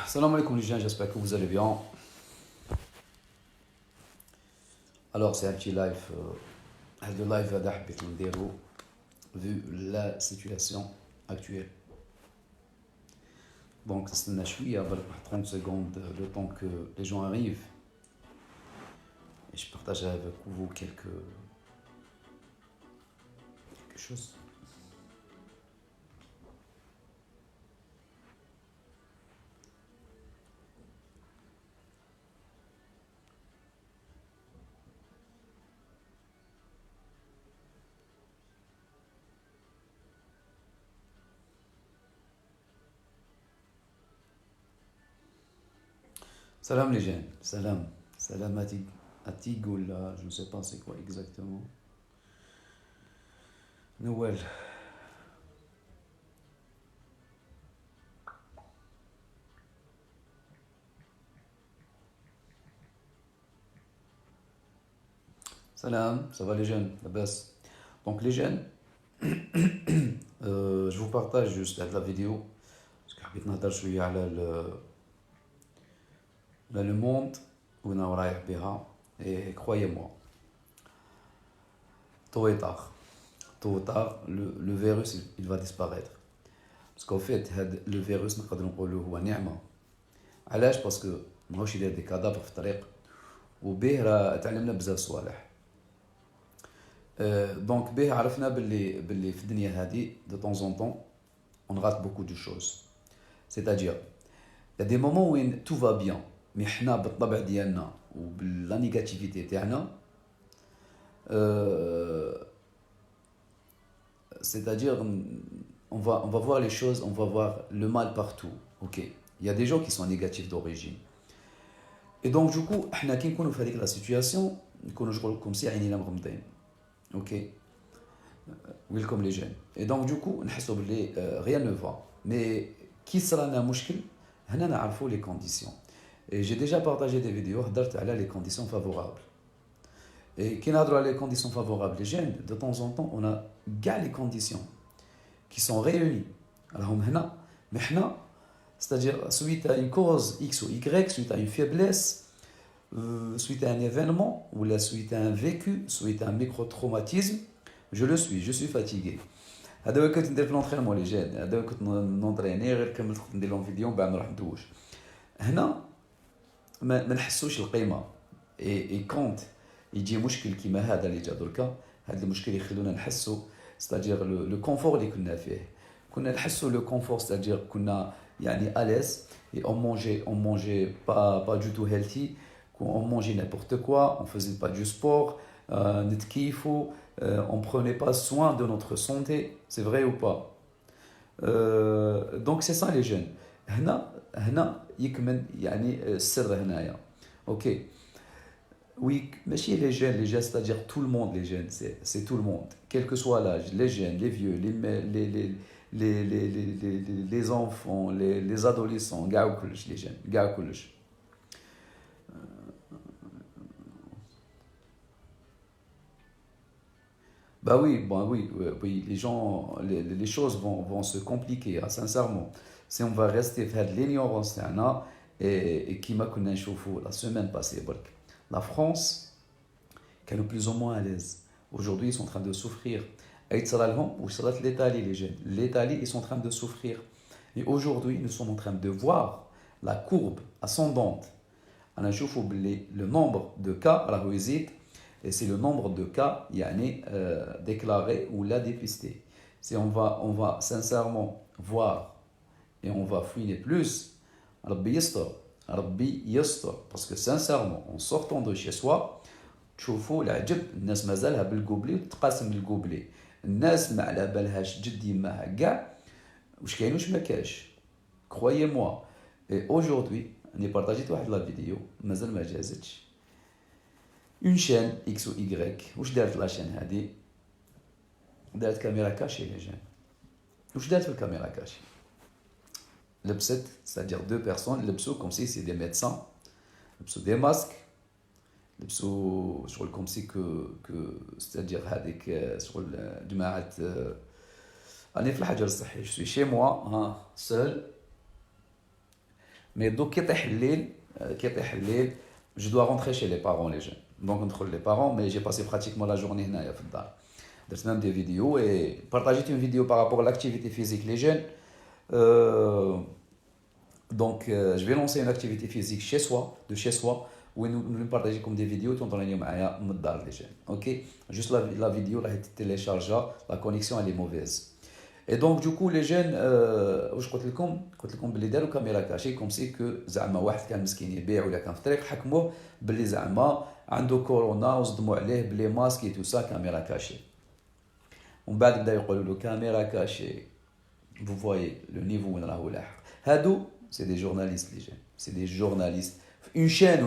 Salam alaikum les gens, j'espère que vous allez bien. Alors c'est un petit live, le live هذا حبيت نديرو vu la situation actuelle. Donc نستنى شوية برك 30 secondes le temps que les gens arrivent et je partagerai avec vous quelque chose. Salam les gens, salam Atig ou là, je ne sais pas c'est quoi exactement. Noël. Salam, ça va les jeunes, la baisse. Donc les jeunes, je vous partage juste la vidéo parce que حبيت نهضر شوية على le monde où on رايح بها et croyez-moi tôt et tard le virus il va disparaître parce qu'en fait le virus نقدر نقولوا هو نعمة علاش باسكو ماهوش يدير دي كادافر في الطريق وبيه راه تعلمنا بزاف صوالح دونك بيه عرفنا باللي في الدنيا هذه de temps en temps on rate beaucoup de choses c'est-à-dire il y a des moments où tout va bien mais حنا بالطبع ديالنا وبلا نيجاتيفيتي تاعنا c'est-à-dire on va voir les choses, on va voir le mal partout. Ok, il y a des gens qui sont négatifs d'origine. Et donc du coup, احنا كي نكونوا في هذيك لا سيتوياسيون نكونوا شغل كوم سي عينينا مغمضين. Ok, ويلكم لي جين. Et donc du coup نحسوا بلي rien ne va. Mais كي صرانا مشكل هنا نعرفوا les conditions. Et j'ai déjà partagé des vidéos هضرت على les conditions favorables. Et qui n'a droit les conditions favorables les jeunes, de temps en temps, on a les conditions qui sont réunies. Alors, maintenant, c'est-à-dire suite à une cause X ou Y, suite à une faiblesse, suite à un événement, ou la suite à un vécu, suite à un micro-traumatisme, je suis fatigué. هذا كنت ندير في l'entraînement les jeunes, هذا كنت نونطريني غير كملت ندير لهم فيديو من بعد نروح ندوش. هنا ما نحسوش القيمة. Et quand يجي مشكل كيما هذا اللي جا دركا هذا المشكل يخلونا نحسوا ستادير لو كونفور اللي كنا فيه كنا نحسوا لو كونفور ستادير كنا يعني اليس et on mangeait pas du tout healthy on mangeait n'importe quoi on faisait pas du sport نتكيفوا on prenait pas soin de notre santé c'est vrai ou pas donc c'est ça les jeunes هنا يكمن يعني السر هنايا اوكي Oui, mais chez les jeunes, c'est-à-dire tout le monde, les jeunes, c'est tout le monde. Quel que soit l'âge, les jeunes, les vieux, les enfants, les adolescents, les jeunes, oui, les gens, les choses vont se compliquer, sincèrement. Si on va rester faire de l'ignorance, et qui m'a connu la semaine passée, la France, qui est plus ou moins à l'aise. Aujourd'hui, ils sont en train de souffrir. L'Italie, les jeunes. L'Italie, ils sont en train de souffrir. Et aujourd'hui, nous sommes en train de voir la courbe ascendante. On a le nombre de cas, et c'est le nombre de cas déclarés ou la dépistés. Si on va sincèrement voir et on va fouiner plus, Rabbi Yastor. Parce que sincèrement, en sortant de chez soi, تشوفوا العجب الناس مازالها بالقبلي وتقاسم بالقبلي الناس ما على بالهاش جدي ما كاع واش كاين واش ما كاش croyez moi et aujourd'hui اني بارطاجيت واحد لا فيديو مازال ما جازتش une chaîne X ou Y واش دارت لا شين هذه دارت كاميرا كاشي لي جين واش دارت في الكاميرا كاشي لبست c'est-à-dire deux personnes لبسوا comme si c'est des médecins لبسوا des masques لبسوا شغل comme si que c'est-à-dire هذيك شغل جماعة أنا في الحجر الصحي je suis chez moi seul Mais donc, je dois rentrer chez les parents, les jeunes. Donc, entre les parents, mais j'ai passé pratiquement la journée là, j'ai même des vidéos et partagé une vidéo par rapport à l'activité physique, les jeunes. Euh, je vais lancer une activité physique chez soi, de chez soi, où nous partager comme des vidéos, tout en train de les jeunes. Ok? Juste la vidéo, là, est téléchargée, la connexion, elle est mauvaise. Et donc, du coup, les jeunes, واش قلت لكم بلي داروا كاميرا كاشي كوم سي كو زعما واحد كان مسكين يبيع ولا كان في الطريق حكموه بلي زعما عنده كورونا وصدموا عليه بلي ماسك تو سا كاميرا كاشي. ومن بعد بدا يقولوا له كاميرا كاشي. Vous voyez le niveau وين راهو لاحق. هادو سي دي جورناليست لي جين، سي دي جورناليست. اون شين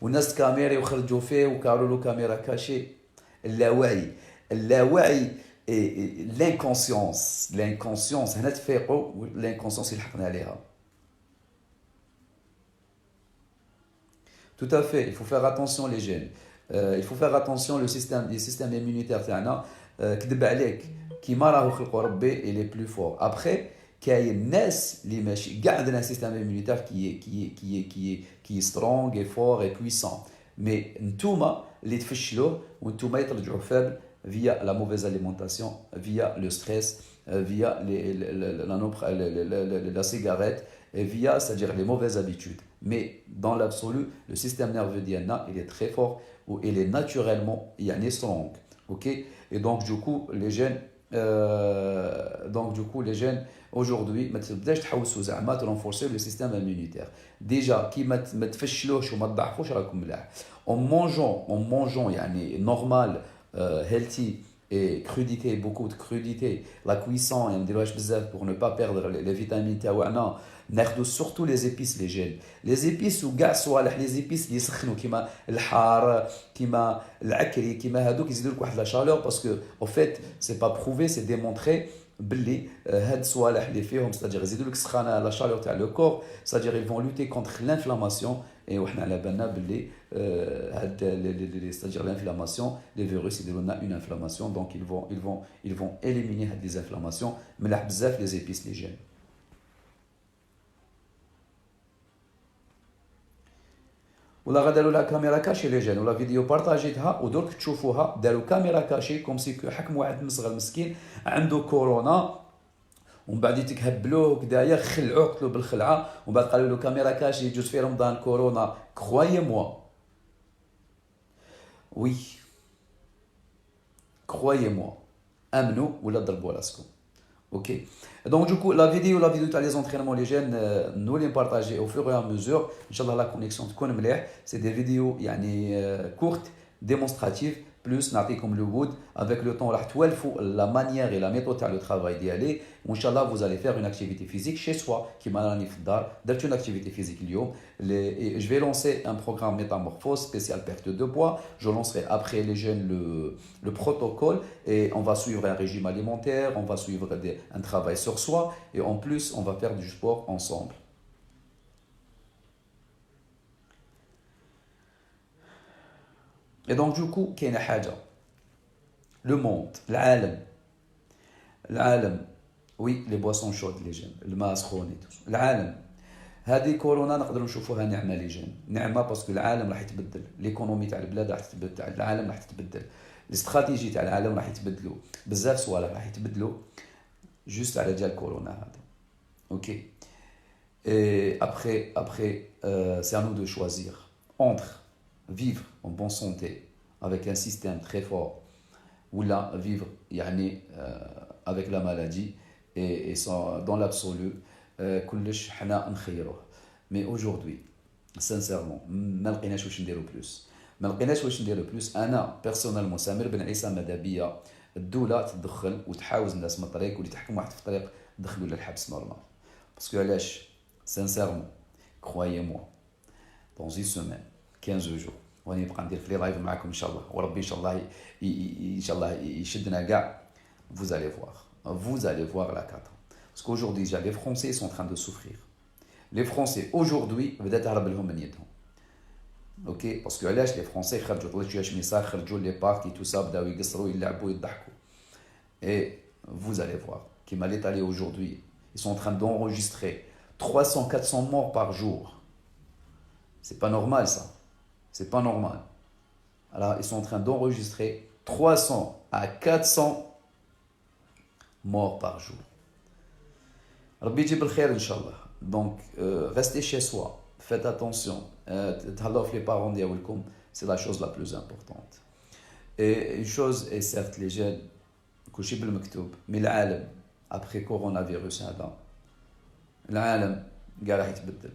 وناس كاميري وخرجوا فيه وقالوا له كاميرا كاشي. اللاوعي l'inconscience هنا تفيقوا l'inconscience يلحقنا عليها. Tout à fait, il faut faire attention les jeunes. Il faut faire attention le système immunitaire تاعنا كذب عليك كيما راهو خلقوا ربي il est plus fort. Après كاين ناس اللي ماشي كاع عندنا سيستم immunitaire qui est strong et fort et puissant. Mais نتوما اللي تفشلوه وانتوما يترجعوا فابل via la mauvaise alimentation, via le stress, via la cigarette, et via, c'est-à-dire les mauvaises habitudes. Mais dans l'absolu, le système nerveux d'Iana, il est très fort, ou il est naturellement, il est strong. Ok? Et donc, du coup, les jeunes, aujourd'hui, renforcer le système immunitaire. Déjà, qui en mangeant, yani, normal, healthy et crudité, beaucoup de crudité, la cuisson, pour ne pas perdre les vitamines تاعنا ناخذوا surtout les épices les jeunes. Les épices وكاع صوالح les épices اللي يسخنوا كيما الحار كيما العكري كيما هذوك يزيدوا لك واحد لا chaleur parce que en fait c'est pas prouvé c'est démontré باللي هاد الصوالح اللي فيهم c'est-à-dire يزيدوا لك السخانه la chaleur تاع le corps c'est-à-dire ils vont lutter contre l'inflammation et وحنا على بالنا باللي c'est-à-dire l'inflammation les virus يديروا لنا une inflammation donc ils vont éliminer هاد les inflammations ملاح بزاف les épices les jeunes. ولا غداروا لها كاميرا كاشي لي جين ولا فيديو بارطاجيتها ودرك تشوفوها داروا كاميرا كاشي كوم سي حكم واحد مصغر مسكين عنده كورونا ومن بعد يتكهبلوه وكدايا خلعوه قتلوه بالخلعه ومن بعد قالوا له كاميرا كاشي يجوز في رمضان كورونا كرويي موا وي كرويي موا امنوا ولا ضربوا راسكم. Ok. Donc du coup, la vidéo تاع les entraînements les jeunes, nous les partager au fur et à mesure. Inch'Allah la connexion تكون مليح. C'est des vidéos يعني courtes, démonstratives, plus نعطيكم le wood. Avec le temps راح توالفوا la manière et la méthode تاع le travail ديالي. Inch'Allah vous allez faire une activité physique chez soi كيما راني في الدار. درت une activité physique اليوم. Je vais lancer un programme métamorphose spécial perte de poids. Je lancerai après les jeunes le protocole et on va suivre un régime alimentaire, on va suivre un travail sur soi et en plus on va faire du sport ensemble. Et donc du coup, كاينه حاجه le monde, العالم oui les boissons chaudes les jeunes الماء سخون العالم هذه كورونا نقدروا نشوفوها نعمه لي جين نعمه باسكو العالم راح يتبدل ليكونومي تاع البلاد راح تتبدل تاع العالم راح تتبدل الاستراتيجي تاع العالم راح يتبدلوا بزاف صوالح راح يتبدلوا جوست على جال كورونا هذا. OK. Et après c'est à nous de choisir entre vivre en bonne santé avec un système très fort ou là vivre يعني avec la maladie et sans, dans l'absolu كلش حنا نخيروه. Mais aujourd'hui sincèrement ما لقيناش واش نديرو بلوس انا بيرسونيلمون سامر بن عيسى ماذا بيا الدوله تدخل وتحاوز الناس من الطريق واللي تحكم واحد في الطريق دخلوا للحبس نورمال باسكو علاش sincèrement croyez moi dans une semaine 15 jours واني نبقى ندير في لي لايف معكم ان شاء الله وربي ان شاء الله يشدنا كاع. Vous allez voir la cata. Parce qu'aujourd'hui, les Français sont en train de souffrir. Les Français, aujourd'hui, بدات تهرب لهم من يدهم. OK parce que علاش les Français خرجوا طلعوا شويه شميسار خرجوا لي بارتي تو سا بداو يقصروا يلعبوا يضحكوا. Et vous allez voir كيما l'Italie aujourd'hui, ils sont en train d'enregistrer 300, 400 morts par jour. C'est pas normal ça. C'est pas normal. Alors, ils sont en train d'enregistrer 300 à 400 morts par jour. Rabbi yjib al-khair, Inch'Allah. Donc, restez chez soi. Faites attention. Thallof les parents diawilkoum, c'est la chose la plus importante. Et une chose est certes, les jeunes, كلشي بالمكتوب مي العالم après coronavirus هذا العالم كاع راح يتبدل.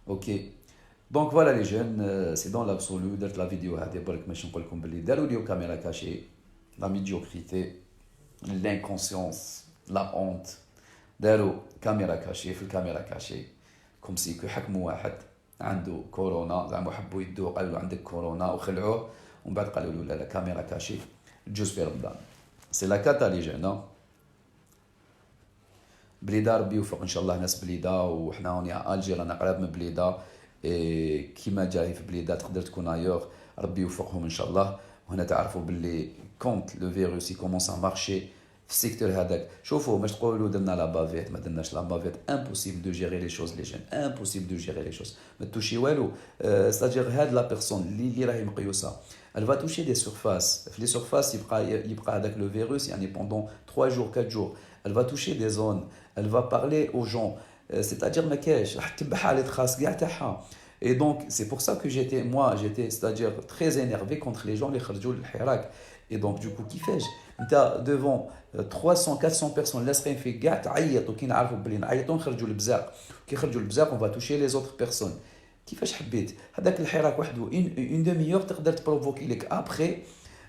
Ok. Donc voilà les jeunes, c'est dans l'absolu درت la vidéo هذه برك باش نقول لكم باللي داروا لي caméra cachée, la médiocrité, l'inconscience, la honte. داروا كاميرا كاشي في الكاميرا كاشي كوم سي كو حكموا واحد عنده كورونا زعما حبوا يدوه قالوا له عندك كورونا وخلعوه ومن بعد قالوا له لا لا كاميرا كاشي جوز في رمضان. سي لا كاتا لي جون بليده ربي يوفق ان شاء الله ناس بليده وحنا هوني الجي رانا قراب من بليده كيما جاي في بليده تقدر تكون ايور ربي يوفقهم ان شاء الله. وهنا تعرفوا باللي كونت لو فيروس يكومونس ا مارشي في السيكتور هذاك. شوفوا باش تقولوا درنا لا بافيت ما درناش لا بافيت امبوسيبل دو جيري لي شوز لي جين امبوسيبل دو جيري لي شوز ما توشي والو. ستاجير هاد لا بيرسون اللي راهي مقيوسه elle va toucher des surfaces. Les surfaces يبقى هذاك le virus يعني pendant 3 jours 4 jours. Elle va toucher des zones, elle va parler aux gens. C'est-à-dire ما كاش راح تتبعها لي خاص كاع تاعها. Et donc c'est pour ça que j'étais c'est-à-dire très énervé contre les gens اللي خرجوا للحراك. Et donc du coup كيفاش انت devant 300 400 personnes لاسقين فيك كاع تعيط وكي نعرفوا بلي نعيطوا نخرجوا البزاق كي خرجوا البزاق on va toucher les autres personnes. كيفاش حبيت هذاك الحراك وحده اون دومي تقدر تبروفوكي لك ابري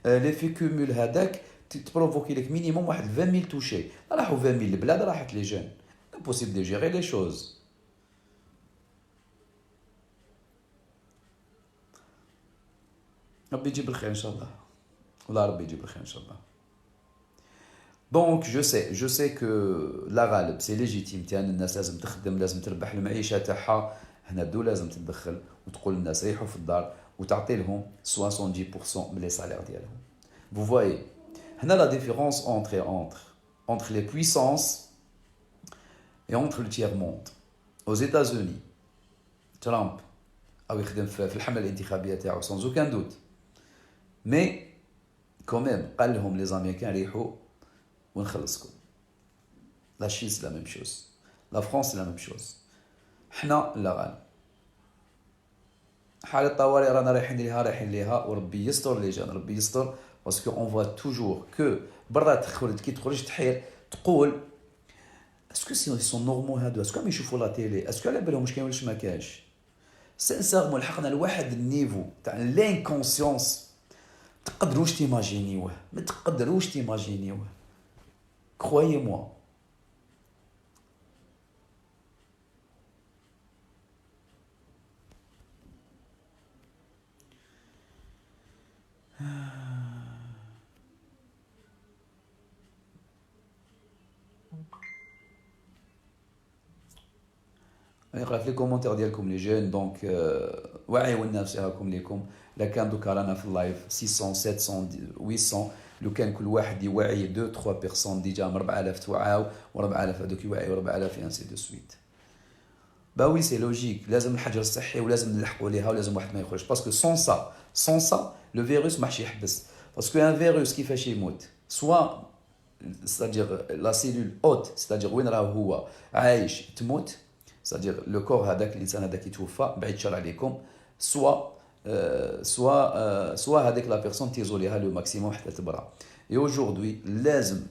ليفي كومول هذاك تبروفوكي لك مينيموم واحد 20000 توشي. راحوا 20000 البلاد راحت لي جون امبوسيبل دو جيري لي شوز. ربي يجيب الخير ان شاء الله والله ربي يجيب الخير ان شاء الله. Donc je sais que la غالب سي ليجيتيم تاع الناس لازم تخدم لازم تربح المعيشه تاعها. هنا الدوله لازم تتدخل وتقول للناس ريحوا في الدار وتعطي لهم 70% من لي سالير ديالهم. Vous voyez هنا la différence entre les puissances et entre le tiers monde. Aux États-Unis ترامب او يخدم في الحمله الانتخابيه تاعو sans aucun doute mais quand même قال لهم لي زاميريكان ريحوا ونخلصكم. لا شين سي لا ميم شوز لا فرانس سي لا ميم شوز. حنا لا غالب حالة الطوارئ رانا رايحين ليها وربي يستر لي جان ربي يستر باسكو اون فوا توجور كو برا كي تخرج تحير تقول اسكو سون نورمال هادو اسكو راهم يشوفوا لا تيلي اسكو على بالهم واش كاين ولا ما كاينش. سانسيرمون لحقنا لواحد النيفو تاع لانكونسيونس تقدروش تيماجينيوه ما تقدروش تيماجينيوه كرويي موا. نقرا في لي كومونتير ديالكم لي جون دونك وعيوا الناس راكم ليكم لا كان دوكا رانا في اللايف 600 700 800 لو كان كل واحد يوعي 2 3 بيرسون ديجا 4000 توعاو و4000 هذوك يوعيو 4000 انسي دو سويت. با وي سي لوجيك لازم الحجر الصحي ولازم نلحقوا ليها ولازم واحد ما يخرج باسكو سون سا لو فيروس ما حش يحبس. باسكو ان فيروس كيفاش يموت سوا c'est-à-dire la cellule haute c'est-à-dire وين راه هو عايش تموت c'est-à-dire le corps هذاك الانسان هذاك يتوفى بعيد الشر عليكم سوا هذيك لا بيرسون تيزوليها لو ماكسيموم حتى تبرا. اي اودجوردي لازم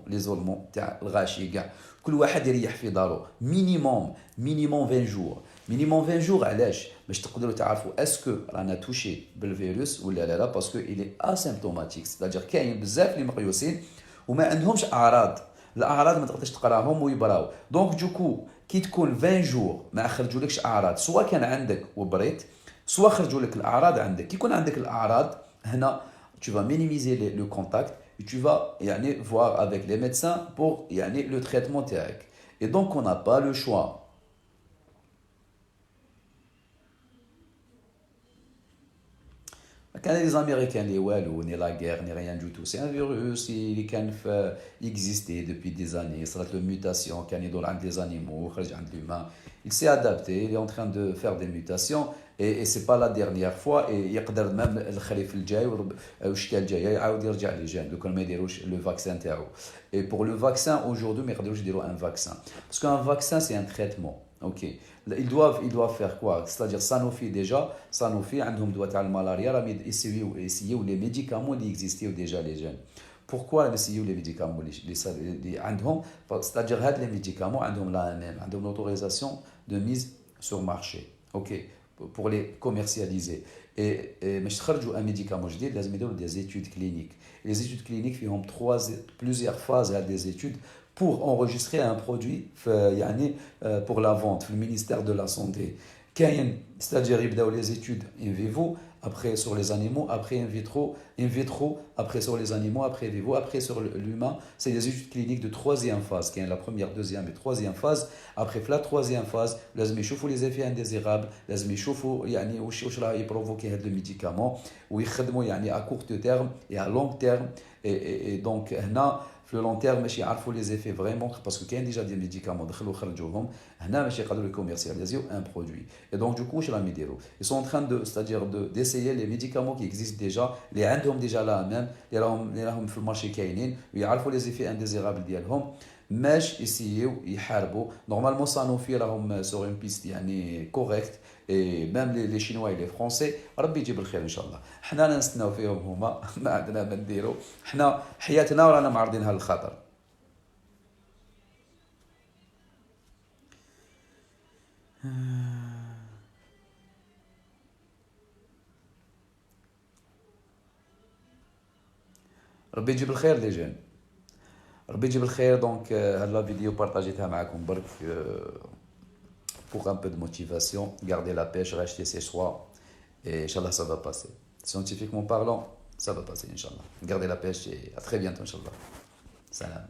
ليزولمون تاع الغاشي كاع كل واحد يريح في دارو مينيموم 20 جور مينيموم 20 جور. علاش باش تقدروا تعرفوا اسكو رانا توشي بالفيروس ولا لا باسكو الي اسيمبتوماتيك c'est-à-dire كاين بزاف اللي مقيوسين وما عندهمش اعراض. الاعراض ما تقدرش تقراهم ويبراو دونك دوكو كي تكون 20 جور ما خرجولكش اعراض سواء كان عندك وبريت سواء خرجوا لك الاعراض عندك. كي يكون عندك الاعراض هنا tu vas minimiser le contact et tu vas يعني voir avec les médecins pour يعني le traitement تاعك. Et donc on n'a pas le choix. كان les Américains les والو ni la guerre ni rien du tout c'est un virus اللي كان existé depuis des années صارت له mutation كان يدور عند les animaux خرج عند l'humain il s'est adapté il est en train de faire des mutations et c'est pas la dernière fois et يقدر même الخريف الجاي والشتاء الجايه يعاود يرجع لي جان لو كان ما يديروش le vaccin تاعو et pour le vaccin aujourd'hui ما يقدروش يديروا un vaccin parce qu'un vaccin c'est un traitement ok ils doivent faire quoi c'est-à-dire Sanofi déjà Sanofi عندهم دواء تاع الملاريا راهم يسيو les médicaments اللي existaient déjà les jeunes pourquoi يسيو les médicaments اللي عندهم c'est-à-dire هاد les médicaments عندهم la même عندهم l'autorisation de mise sur marché ok pour les commercialiser et باش تخرجوا un médicament جديد لازم يديروا des études cliniques les études cliniques فيهم plusieurs phases à des études pour enregistrer un produit يعني pour la vente le ministère de la santé كاين c'est-à-dire يبداو les études in vivo après sur les animaux après in vitro après sur les animaux après in vivo après sur l'humain c'est des études cliniques de troisième phase qui est la première deuxième et troisième phase après la troisième phase لازم يشوفوا les effets indésirables لازم يشوفوا يعني واش راه يبروفوكي هذا الميديكامون ويخدموا يعني à court terme et à long terme et donc هنا في لو لون تيرم ماشي يعرفوا لي زيفي فريمون باسكو كاين ديجا دي ميديكامون دخلوا خرجوهم هنا ماشي يقدروا يكوميرسياليزيو ان برودوي اي دونك دوكو واش راهم يديروا ils sont en train de c'est-à-dire d'essayer les médicaments qui existent déjà اللي عندهم ديجا لا ميم اللي راهم في المارشي كاينين ويعرفوا لي زيفي انديزيرابل ديالهم ماش يسيو يحاربوا نورمالمون سانوفي راهم سور اون بيست يعني كوريكت اي ميم لي شينوا لي فرونسي ربي يجيب الخير ان شاء الله حنا نستناو فيهم هما ما عندنا ما نديرو حنا حياتنا ورانا معرضينها للخطر ربي يجيب الخير لي جون ربي يجيب الخير دونك هاد لا فيديو بارطاجيتها معكم برك pour un peu de motivation garder la pêche racheter ses choix et Inch'Allah ça va passer scientifiquement parlant ça va passer Inch'Allah gardez la pêche et à très bientôt Inch'Allah salam